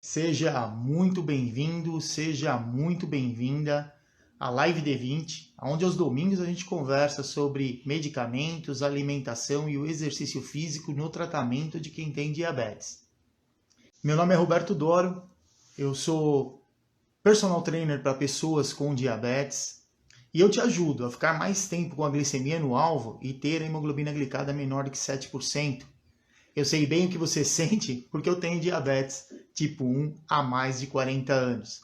Seja muito bem-vindo, seja muito bem-vinda à Live D20, onde aos domingos a gente conversa sobre medicamentos, alimentação e o exercício físico no tratamento de quem tem diabetes. Meu nome é Roberto Doro, eu sou personal trainer para pessoas com diabetes e eu te ajudo a ficar mais tempo com a glicemia no alvo e ter a hemoglobina glicada menor do que 7%. Eu sei bem o que você sente porque eu tenho diabetes tipo 1 há mais de 40 anos.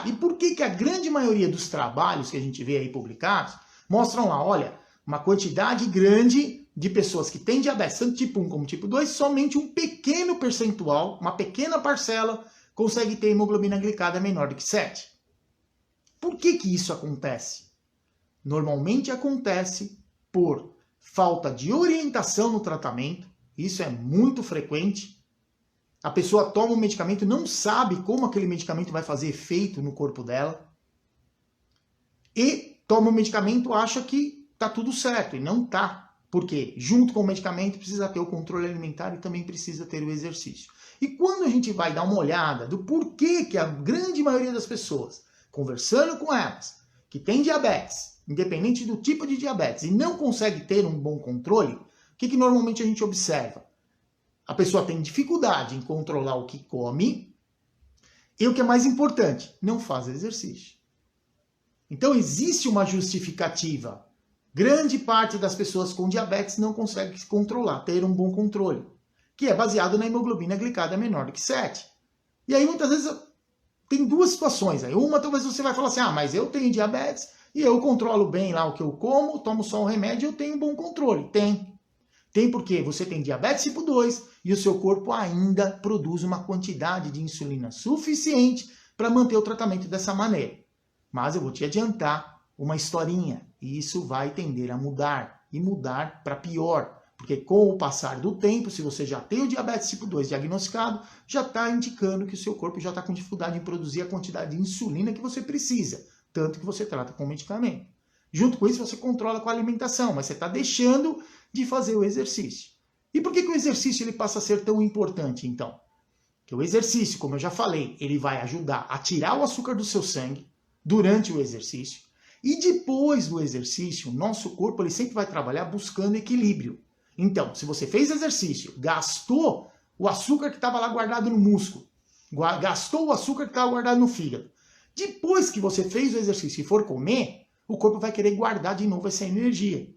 E por que a grande maioria dos trabalhos que a gente vê aí publicados mostram lá, olha, uma quantidade grande de pessoas que têm diabetes, tanto tipo 1 como tipo 2, somente um pequeno percentual, uma pequena parcela, consegue ter hemoglobina glicada menor do que 7? Por que isso acontece? Normalmente acontece por falta de orientação no tratamento. Isso é muito frequente. A pessoa toma um medicamento e não sabe como aquele medicamento vai fazer efeito no corpo dela. E toma o medicamento, acha que está tudo certo, e não está. Porque junto com o medicamento precisa ter o controle alimentar e também precisa ter o exercício. E quando a gente vai dar uma olhada do porquê que a grande maioria das pessoas, conversando com elas, que tem diabetes, independente do tipo de diabetes, e não consegue ter um bom controle, o que normalmente a gente observa? A pessoa tem dificuldade em controlar o que come e o que é mais importante, não faz exercício. Então existe uma justificativa. Grande parte das pessoas com diabetes não consegue se controlar, ter um bom controle, que é baseado na hemoglobina glicada menor do que 7. E aí muitas vezes tem duas situações. Uma, talvez você vai falar assim, mas eu tenho diabetes e eu controlo bem lá o que eu como, tomo só um remédio e eu tenho um bom controle. Tem porque você tem diabetes tipo 2 e o seu corpo ainda produz uma quantidade de insulina suficiente para manter o tratamento dessa maneira. Mas eu vou te adiantar uma historinha e isso vai tender a mudar e mudar para pior. Porque com o passar do tempo, se você já tem o diabetes tipo 2 diagnosticado, já está indicando que o seu corpo já está com dificuldade em produzir a quantidade de insulina que você precisa, tanto que você trata com medicamento. Junto com isso, você controla com a alimentação, mas você está deixando de fazer o exercício. E por que o exercício ele passa a ser tão importante, então? Porque o exercício, como eu já falei, ele vai ajudar a tirar o açúcar do seu sangue durante o exercício. E depois do exercício, o nosso corpo ele sempre vai trabalhar buscando equilíbrio. Então, se você fez exercício, gastou o açúcar que estava lá guardado no músculo, gastou o açúcar que estava guardado no fígado. Depois que você fez o exercício e for comer, o corpo vai querer guardar de novo essa energia.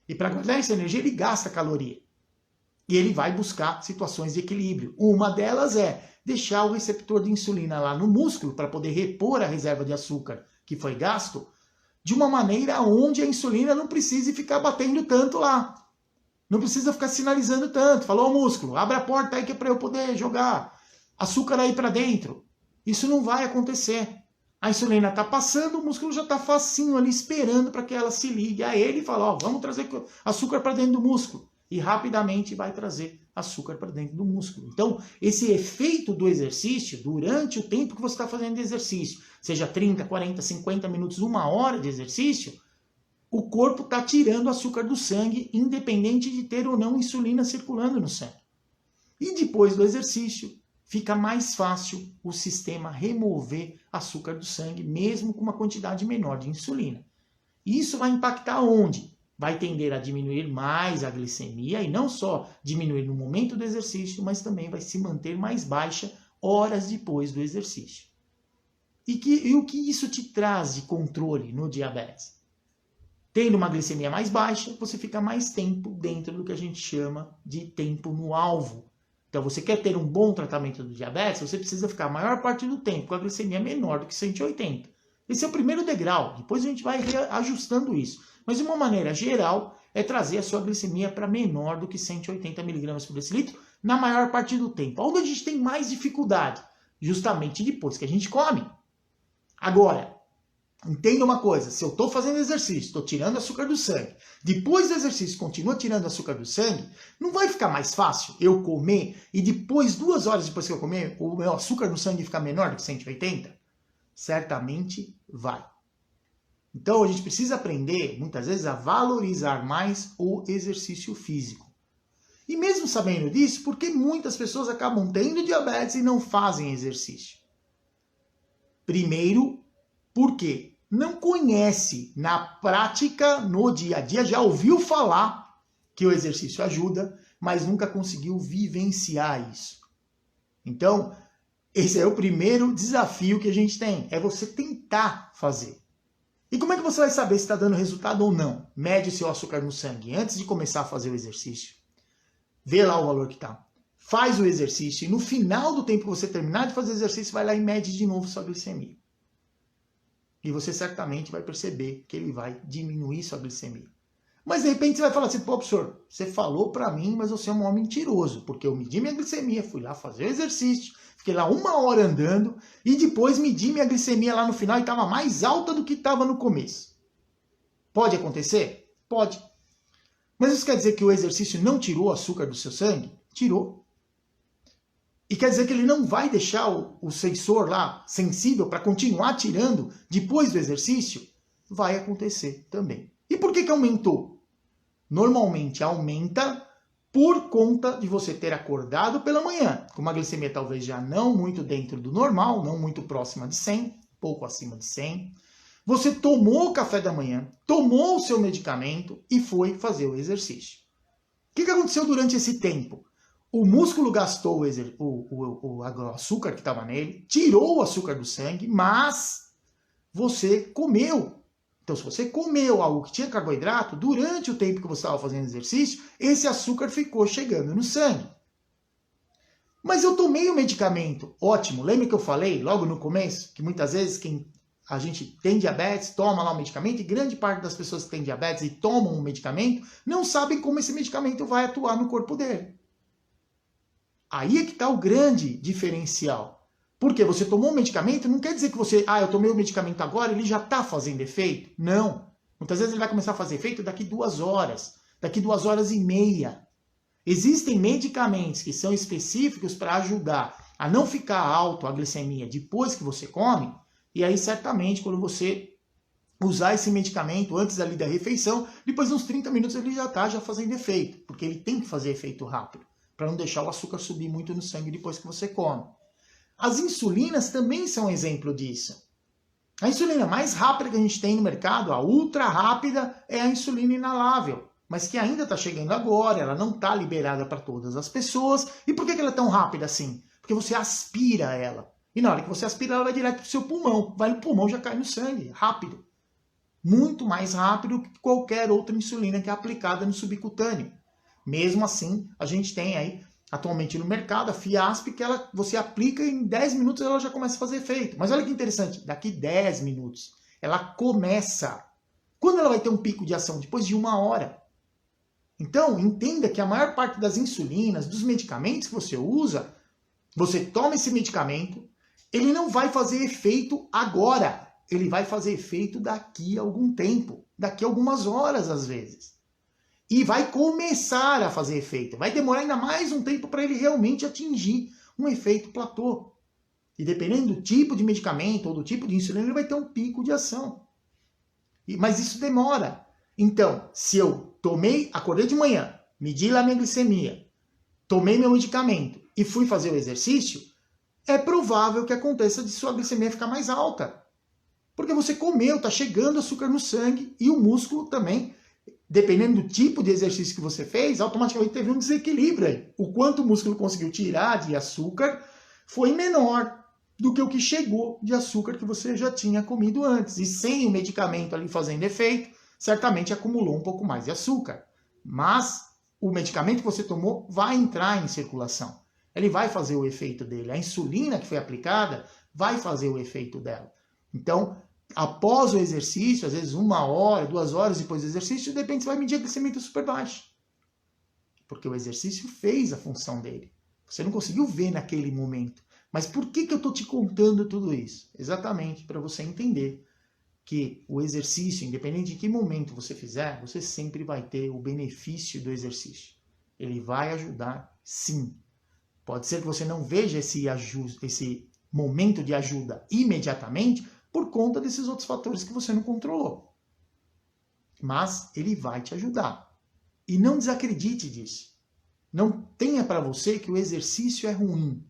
E para guardar essa energia, ele gasta caloria. E ele vai buscar situações de equilíbrio. Uma delas é deixar o receptor de insulina lá no músculo para poder repor a reserva de açúcar que foi gasto de uma maneira onde a insulina não precise ficar batendo tanto lá. Não precisa ficar sinalizando tanto. Falou ao músculo, abre a porta aí que é para eu poder jogar açúcar aí para dentro. Isso não vai acontecer. A insulina está passando, o músculo já está facinho ali esperando para que ela se ligue a ele e fala, vamos trazer açúcar para dentro do músculo. E rapidamente vai trazer açúcar para dentro do músculo. Então, esse efeito do exercício, durante o tempo que você está fazendo exercício, seja 30, 40, 50 minutos, 1 hora de exercício, o corpo está tirando açúcar do sangue, independente de ter ou não insulina circulando no sangue. E depois do exercício, fica mais fácil o sistema remover açúcar do sangue, mesmo com uma quantidade menor de insulina. Isso vai impactar onde? Vai tender a diminuir mais a glicemia, e não só diminuir no momento do exercício, mas também vai se manter mais baixa horas depois do exercício. E o que isso te traz de controle no diabetes? Tendo uma glicemia mais baixa, você fica mais tempo dentro do que a gente chama de tempo no alvo. Então, você quer ter um bom tratamento do diabetes, você precisa ficar a maior parte do tempo com a glicemia menor do que 180. Esse é o primeiro degrau, depois a gente vai ajustando isso. Mas, de uma maneira geral, é trazer a sua glicemia para menor do que 180 mg por decilitro na maior parte do tempo. Onde a gente tem mais dificuldade? Justamente depois que a gente come. Agora, entenda uma coisa, se eu estou fazendo exercício, estou tirando açúcar do sangue, depois do exercício continua tirando açúcar do sangue, não vai ficar mais fácil eu comer e depois, 2 horas depois que eu comer, o meu açúcar no sangue ficar menor do que 180? Certamente vai. Então a gente precisa aprender, muitas vezes, a valorizar mais o exercício físico. E mesmo sabendo disso, por que muitas pessoas acabam tendo diabetes e não fazem exercício? Primeiro, porque não conhece na prática, no dia a dia, já ouviu falar que o exercício ajuda, mas nunca conseguiu vivenciar isso. Então, esse é o primeiro desafio que a gente tem, é você tentar fazer. E como é que você vai saber se está dando resultado ou não? Mede seu açúcar no sangue antes de começar a fazer o exercício. Vê lá o valor que está. Faz o exercício e no final do tempo que você terminar de fazer o exercício, vai lá e mede de novo sua glicemia. E você certamente vai perceber que ele vai diminuir sua glicemia. Mas de repente você vai falar assim, pô, professor, você falou para mim, mas você é um homem mentiroso, porque eu medi minha glicemia, fui lá fazer o exercício, fiquei lá 1 hora andando e depois medi minha glicemia lá no final e estava mais alta do que estava no começo. Pode acontecer? Pode. Mas isso quer dizer que o exercício não tirou o açúcar do seu sangue? Tirou. E quer dizer que ele não vai deixar o sensor lá sensível para continuar tirando depois do exercício? Vai acontecer também. E por que aumentou? Normalmente aumenta por conta de você ter acordado pela manhã, com uma glicemia talvez já não muito dentro do normal, não muito próxima de 100, pouco acima de 100. Você tomou o café da manhã, tomou o seu medicamento e foi fazer o exercício. O que aconteceu durante esse tempo? O músculo gastou o açúcar que estava nele, tirou o açúcar do sangue, mas você comeu. Então, se você comeu algo que tinha carboidrato, durante o tempo que você estava fazendo exercício, esse açúcar ficou chegando no sangue. Mas eu tomei o medicamento. Ótimo. Lembra que eu falei logo no começo que muitas vezes a gente tem diabetes, toma lá o medicamento, e grande parte das pessoas que têm diabetes e tomam um medicamento não sabem como esse medicamento vai atuar no corpo dele. Aí é que está o grande diferencial. Porque você tomou um medicamento, não quer dizer que você, eu tomei o medicamento agora, ele já está fazendo efeito. Não. Muitas vezes ele vai começar a fazer efeito daqui 2 horas, daqui 2 horas e meia. Existem medicamentos que são específicos para ajudar a não ficar alto a glicemia depois que você come, e aí certamente quando você usar esse medicamento antes ali da refeição, depois de uns 30 minutos ele já está fazendo efeito, porque ele tem que fazer efeito rápido, para não deixar o açúcar subir muito no sangue depois que você come. As insulinas também são um exemplo disso. A insulina mais rápida que a gente tem no mercado, a ultra rápida, é a insulina inalável, mas que ainda está chegando agora, ela não está liberada para todas as pessoas. E por que ela é tão rápida assim? Porque você aspira ela. E na hora que você aspira, ela vai direto para o seu pulmão. Vai no pulmão, já cai no sangue, rápido. Muito mais rápido que qualquer outra insulina que é aplicada no subcutâneo. Mesmo assim, a gente tem aí atualmente no mercado a Fiasp, que você aplica e em 10 minutos ela já começa a fazer efeito. Mas olha que interessante, daqui 10 minutos ela começa. Quando ela vai ter um pico de ação? Depois de 1 hora. Então, entenda que a maior parte das insulinas, dos medicamentos que você usa, você toma esse medicamento, ele não vai fazer efeito agora. Ele vai fazer efeito daqui a algum tempo, daqui a algumas horas às vezes. E vai começar a fazer efeito. Vai demorar ainda mais um tempo para ele realmente atingir um efeito platô. E dependendo do tipo de medicamento ou do tipo de insulina, ele vai ter um pico de ação. Mas isso demora. Então, se eu acordei de manhã, medi lá minha glicemia, tomei meu medicamento e fui fazer o exercício, é provável que aconteça de sua glicemia ficar mais alta. Porque você comeu, está chegando açúcar no sangue e o músculo também, dependendo do tipo de exercício que você fez, automaticamente teve um desequilíbrio aí. O quanto o músculo conseguiu tirar de açúcar foi menor do que o que chegou de açúcar que você já tinha comido antes. E sem o medicamento ali fazendo efeito, certamente acumulou um pouco mais de açúcar. Mas o medicamento que você tomou vai entrar em circulação. Ele vai fazer o efeito dele. A insulina que foi aplicada vai fazer o efeito dela. Então, após o exercício, às vezes 1 hora, 2 horas depois do exercício, de repente você vai medir a glicemia super baixa. Porque o exercício fez a função dele. Você não conseguiu ver naquele momento. Mas por que eu estou te contando tudo isso? Exatamente para você entender que o exercício, independente de que momento você fizer, você sempre vai ter o benefício do exercício. Ele vai ajudar, sim. Pode ser que você não veja esse momento de ajuda imediatamente por conta desses outros fatores que você não controlou. Mas ele vai te ajudar. E não desacredite disso. não tenha para você que o exercício é ruim.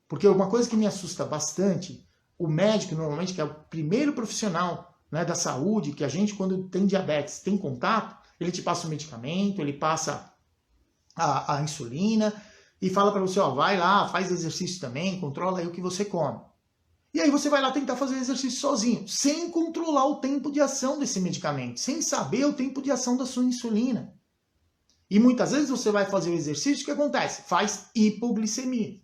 Porque uma coisa que me assusta bastante, o médico normalmente, que é o primeiro profissional, né, da saúde, que a gente quando tem diabetes tem contato, ele te passa o medicamento, ele passa a insulina e fala para você, ó, vai lá, faz exercício também, controla aí o que você come. E aí você vai lá tentar fazer exercício sozinho, sem controlar o tempo de ação desse medicamento, sem saber o tempo de ação da sua insulina. E muitas vezes você vai fazer o exercício, o que acontece? Faz hipoglicemia.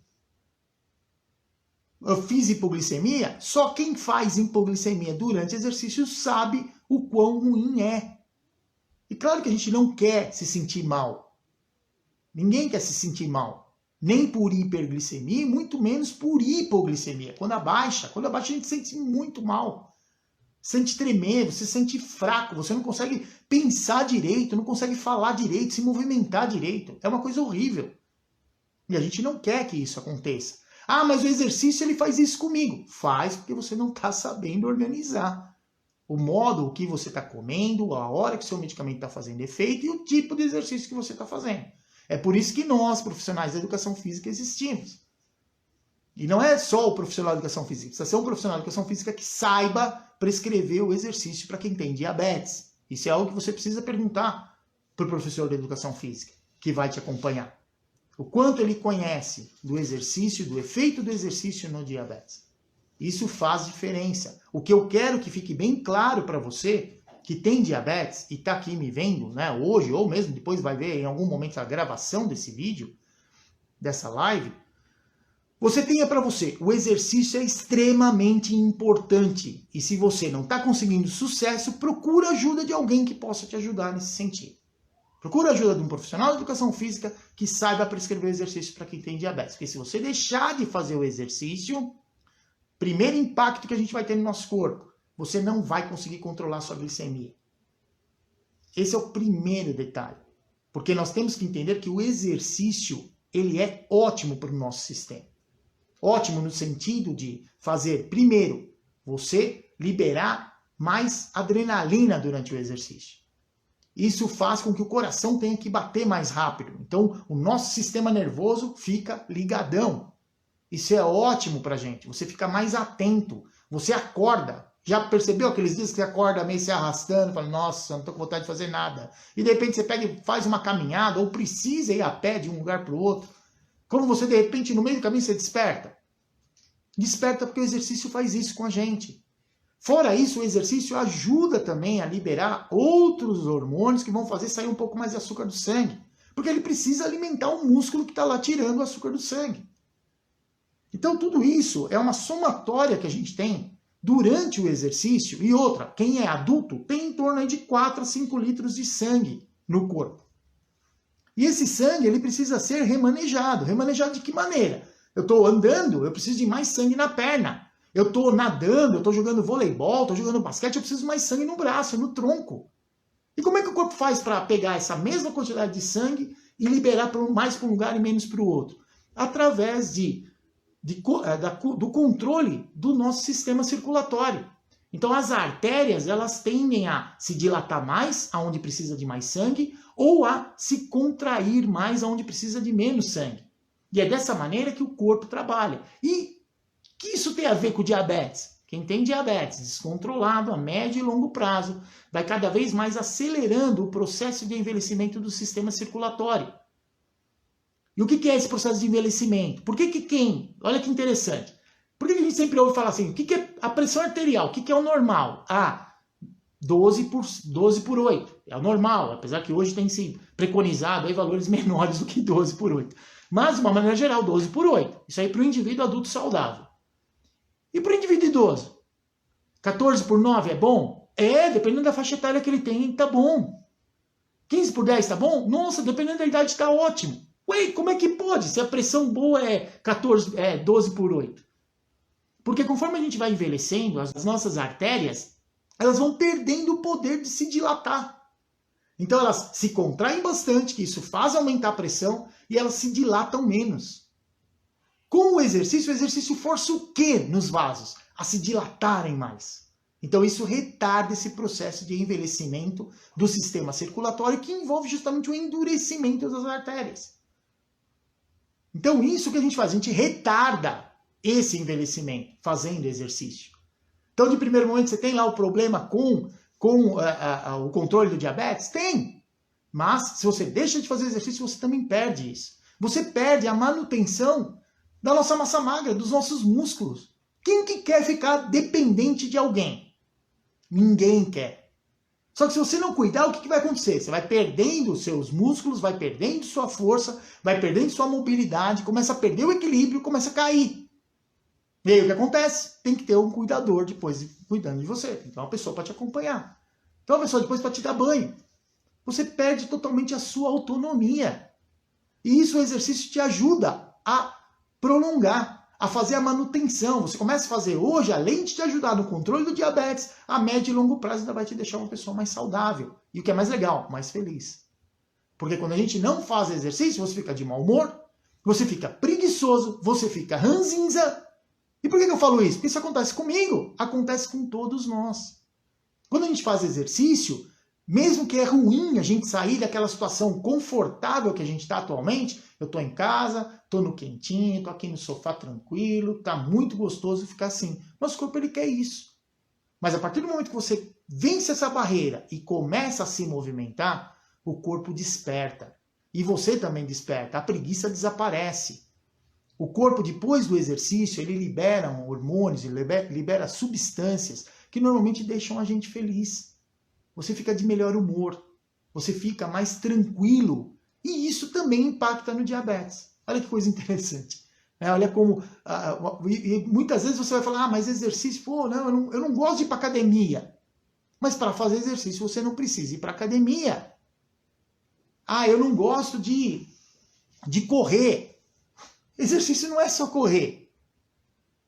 Eu fiz hipoglicemia, só quem faz hipoglicemia durante exercício sabe o quão ruim é. E claro que a gente não quer se sentir mal. Ninguém quer se sentir mal. Nem por hiperglicemia, muito menos por hipoglicemia. Quando abaixa a gente se sente muito mal. Sente tremer, você se sente fraco, você não consegue pensar direito, não consegue falar direito, se movimentar direito. É uma coisa horrível. E a gente não quer que isso aconteça. Ah, mas o exercício ele faz isso comigo. Faz porque você não está sabendo organizar. O modo, o que você está comendo, a hora que o seu medicamento está fazendo efeito e o tipo de exercício que você está fazendo. É por isso que nós, profissionais da educação física, existimos. E não é só o profissional da educação física, precisa ser um profissional da educação física que saiba prescrever o exercício para quem tem diabetes. Isso é algo que você precisa perguntar para o professor da educação física, que vai te acompanhar. O quanto ele conhece do exercício, do efeito do exercício no diabetes. Isso faz diferença. O que eu quero que fique bem claro para você que tem diabetes e está aqui me vendo, né, hoje, ou mesmo depois vai ver em algum momento a gravação desse vídeo, dessa live, você tenha para você, o exercício é extremamente importante. E se você não está conseguindo sucesso, procura ajuda de alguém que possa te ajudar nesse sentido. Procura ajuda de um profissional de educação física que saiba prescrever exercício para quem tem diabetes. Porque se você deixar de fazer o exercício, primeiro impacto que a gente vai ter no nosso corpo, você não vai conseguir controlar sua glicemia. Esse é o primeiro detalhe. Porque nós temos que entender que o exercício, ele é ótimo para o nosso sistema. Ótimo no sentido de fazer, primeiro, você liberar mais adrenalina durante o exercício. Isso faz com que o coração tenha que bater mais rápido. Então, o nosso sistema nervoso fica ligadão. Isso é ótimo pra gente. Você fica mais atento. Você acorda. Já percebeu aqueles dias que você acorda meio se arrastando, fala, nossa, não tô com vontade de fazer nada. E de repente você pega e faz uma caminhada, ou precisa ir a pé de um lugar para o outro. Como você, de repente, no meio do caminho, você desperta. Desperta porque o exercício faz isso com a gente. Fora isso, o exercício ajuda também a liberar outros hormônios que vão fazer sair um pouco mais de açúcar do sangue. Porque ele precisa alimentar o músculo que está lá tirando o açúcar do sangue. Então tudo isso é uma somatória que a gente tem durante o exercício. E outra, quem é adulto tem em torno de 4 a 5 litros de sangue no corpo. E esse sangue ele precisa ser remanejado. Remanejado de que maneira? Eu estou andando, eu preciso de mais sangue na perna. Eu estou nadando, eu estou jogando voleibol, estou jogando basquete, eu preciso mais sangue no braço, no tronco. E como é que o corpo faz para pegar essa mesma quantidade de sangue e liberar mais para um lugar e menos para o outro? Através do controle do nosso sistema circulatório. Então as artérias elas tendem a se dilatar mais, aonde precisa de mais sangue, ou a se contrair mais, aonde precisa de menos sangue. E é dessa maneira que o corpo trabalha. E o que isso tem a ver com diabetes? Quem tem diabetes descontrolado a médio e longo prazo vai cada vez mais acelerando o processo de envelhecimento do sistema circulatório. E o que é esse processo de envelhecimento? Olha que interessante. Por que a gente sempre ouve falar assim, o que é a pressão arterial? O que é o normal? 12 por 8. É o normal, apesar que hoje tem se preconizado aí valores menores do que 12 por 8. Mas, de uma maneira geral, 12 por 8. Isso aí para o indivíduo adulto saudável. E para o indivíduo idoso? 14 por 9 é bom? Dependendo da faixa etária que ele tem, tá bom. 15 por 10 tá bom? Nossa, dependendo da idade tá ótimo. Ué, como é que pode? Se a pressão boa é 12 por 8. Porque conforme a gente vai envelhecendo, as nossas artérias, elas vão perdendo o poder de se dilatar. Então elas se contraem bastante, que isso faz aumentar a pressão, e elas se dilatam menos. Com o exercício força o quê nos vasos? A se dilatarem mais. Então isso retarda esse processo de envelhecimento do sistema circulatório, que envolve justamente o endurecimento das artérias. Então isso que a gente faz, a gente retarda esse envelhecimento fazendo exercício. Então de primeiro momento você tem lá o problema com o controle do diabetes? Tem! Mas se você deixa de fazer exercício, você também perde isso. Você perde a manutenção da nossa massa magra, dos nossos músculos. Quem que quer ficar dependente de alguém? Ninguém quer. Só que se você não cuidar, o que vai acontecer? Você vai perdendo os seus músculos, vai perdendo sua força, vai perdendo sua mobilidade, começa a perder o equilíbrio, começa a cair. E aí o que acontece? Tem que ter um cuidador depois cuidando de você. Tem que ter uma pessoa para te acompanhar. Então uma pessoa depois para te dar banho. Você perde totalmente a sua autonomia. E isso o exercício te ajuda a prolongar, a fazer a manutenção. Você começa a fazer hoje, além de te ajudar no controle do diabetes, a médio e longo prazo ainda vai te deixar uma pessoa mais saudável. E o que é mais legal, mais feliz. Porque quando a gente não faz exercício, você fica de mau humor, você fica preguiçoso, você fica ranzinza. E por que eu falo isso? Porque isso acontece comigo, acontece com todos nós. Quando a gente faz exercício, mesmo que é ruim a gente sair daquela situação confortável que a gente está atualmente, eu estou em casa, estou no quentinho, estou aqui no sofá tranquilo, está muito gostoso ficar assim. Nosso corpo ele quer isso. Mas a partir do momento que você vence essa barreira e começa a se movimentar, o corpo desperta. E você também desperta, a preguiça desaparece. O corpo, depois do exercício, ele libera hormônios, ele libera substâncias que normalmente deixam a gente feliz. Você fica de melhor humor, você fica mais tranquilo. E isso também impacta no diabetes. Olha que coisa interessante. Olha como... e muitas vezes você vai falar, mas exercício... Pô, não, eu não gosto de ir para academia. Mas para fazer exercício você não precisa ir para academia. Eu não gosto de correr. Exercício não é só correr.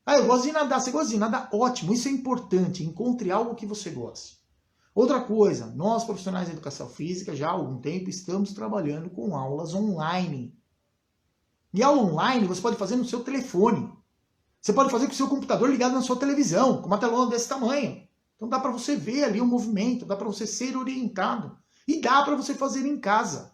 Eu gosto de nadar. Você gosta de nadar? Ótimo, isso é importante. Encontre algo que você goste. Outra coisa, nós profissionais de educação física já há algum tempo estamos trabalhando com aulas online. E aula online você pode fazer no seu telefone. Você pode fazer com o seu computador ligado na sua televisão, com uma telona desse tamanho. Então dá para você ver ali o movimento, dá para você ser orientado. E dá para você fazer em casa.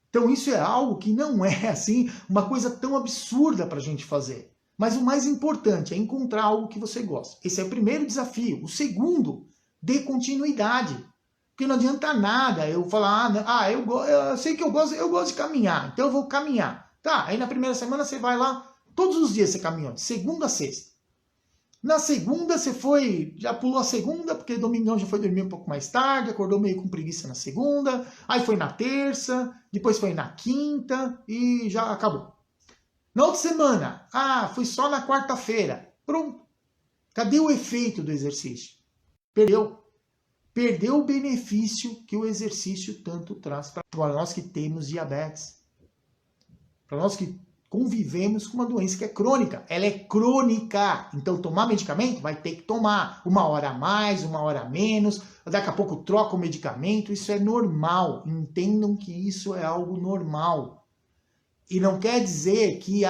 Então isso é algo que não é assim uma coisa tão absurda para a gente fazer. Mas o mais importante é encontrar algo que você gosta. Esse é o primeiro desafio. O segundo, dê continuidade. Porque não adianta nada eu falar, eu sei que eu gosto de caminhar, então eu vou caminhar. Tá, aí na primeira semana você vai lá, todos os dias você caminhou, de segunda a sexta. Na segunda você já pulou a segunda, porque domingão já foi dormir um pouco mais tarde, acordou meio com preguiça na segunda, aí foi na terça, depois foi na quinta e já acabou. Na outra semana, foi só na quarta-feira. Pronto. Cadê o efeito do exercício? Perdeu. Perdeu o benefício que o exercício tanto traz para nós que temos diabetes. Para nós que convivemos com uma doença que é crônica. Ela é crônica. Então, tomar medicamento vai ter que tomar. 1 hora a mais, 1 hora a menos. Daqui a pouco troca o medicamento. Isso é normal. Entendam que isso é algo normal. E não quer dizer que,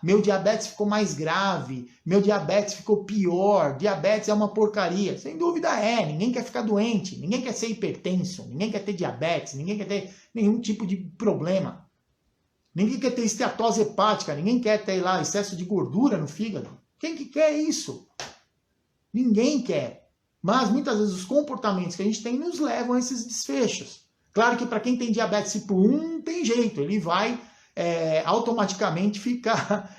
meu diabetes ficou mais grave, meu diabetes ficou pior, diabetes é uma porcaria. Sem dúvida é, ninguém quer ficar doente, ninguém quer ser hipertenso, ninguém quer ter diabetes, ninguém quer ter nenhum tipo de problema. Ninguém quer ter esteatose hepática, ninguém quer ter lá excesso de gordura no fígado. Quem que quer isso? Ninguém quer. Mas muitas vezes os comportamentos que a gente tem nos levam a esses desfechos. Claro que para quem tem diabetes tipo 1, não tem jeito, ele vai... automaticamente ficar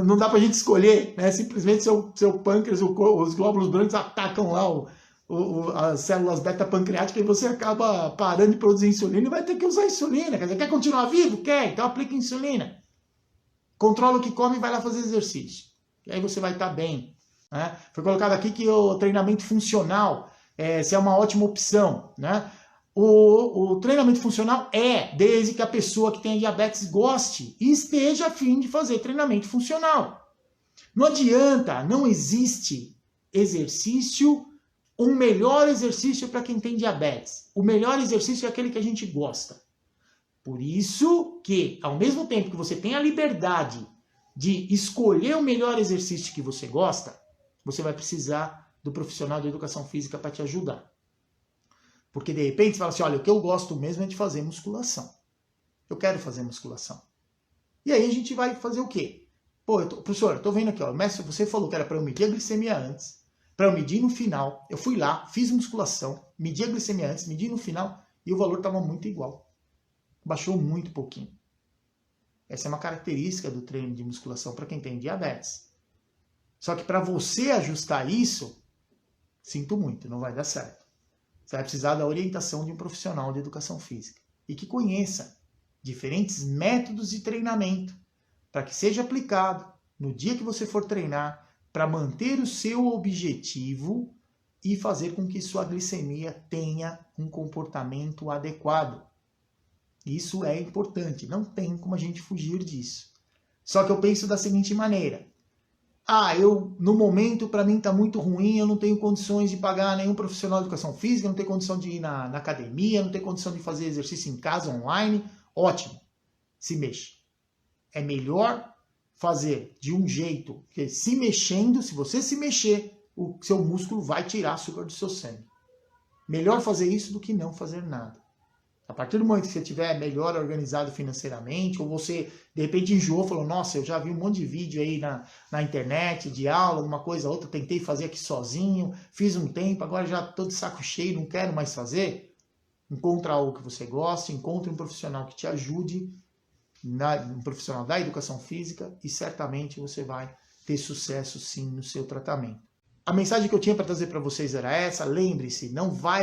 não dá para a gente escolher, né? Simplesmente seu pâncreas, os glóbulos brancos atacam lá as células beta-pancreáticas e você acaba parando de produzir insulina e vai ter que usar insulina. Quer dizer, quer continuar vivo? Quer, então aplica insulina. Controla o que come e vai lá fazer exercício. E aí você vai estar bem. Né? Foi colocado aqui que o treinamento funcional se é uma ótima opção, né? O treinamento funcional desde que a pessoa que tem diabetes goste e esteja a fim de fazer treinamento funcional. Não adianta, não existe um melhor exercício para quem tem diabetes. O melhor exercício é aquele que a gente gosta. Por isso que, ao mesmo tempo que você tem a liberdade de escolher o melhor exercício que você gosta, você vai precisar do profissional da educação física para te ajudar. Porque de repente você fala assim, olha, o que eu gosto mesmo é de fazer musculação. Eu quero fazer musculação. E aí a gente vai fazer o quê? Pô, professor, eu tô vendo aqui, ó, mestre, você falou que era para eu medir a glicemia antes, para eu medir no final. Eu fui lá, fiz musculação, medi a glicemia antes, medi no final e o valor estava muito igual. Baixou muito pouquinho. Essa é uma característica do treino de musculação para quem tem diabetes. Só que para você ajustar isso, sinto muito, não vai dar certo. Você vai precisar da orientação de um profissional de educação física e que conheça diferentes métodos de treinamento para que seja aplicado no dia que você for treinar para manter o seu objetivo e fazer com que sua glicemia tenha um comportamento adequado. Isso é importante, não tem como a gente fugir disso. Só que eu penso da seguinte maneira: no momento, para mim está muito ruim, eu não tenho condições de pagar nenhum profissional de educação física, não tenho condição de ir na academia, não tenho condição de fazer exercício em casa, online. Ótimo, se mexa. É melhor fazer de um jeito que se mexendo, se você se mexer, o seu músculo vai tirar açúcar do seu sangue. Melhor fazer isso do que não fazer nada. A partir do momento que você estiver melhor organizado financeiramente, ou você de repente enjoou, falou, nossa, eu já vi um monte de vídeo aí na internet, de aula, uma coisa ou outra, tentei fazer aqui sozinho, fiz um tempo, agora já estou de saco cheio, não quero mais fazer. Encontra algo que você gosta, encontre um profissional que te ajude, um profissional da educação física, e certamente você vai ter sucesso sim no seu tratamento. A mensagem que eu tinha para trazer para vocês era essa: lembre-se,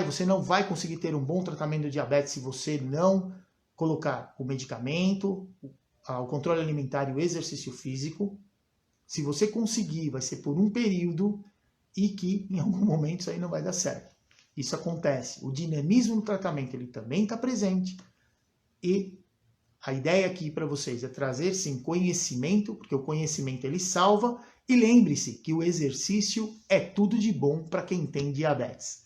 você não vai conseguir ter um bom tratamento de diabetes se você não colocar o medicamento, o controle alimentar e o exercício físico. Se você conseguir, vai ser por um período e que em algum momento isso aí não vai dar certo. Isso acontece. O dinamismo no tratamento ele também está presente e a ideia aqui para vocês é trazer sim conhecimento, porque o conhecimento ele salva. E lembre-se que o exercício é tudo de bom para quem tem diabetes.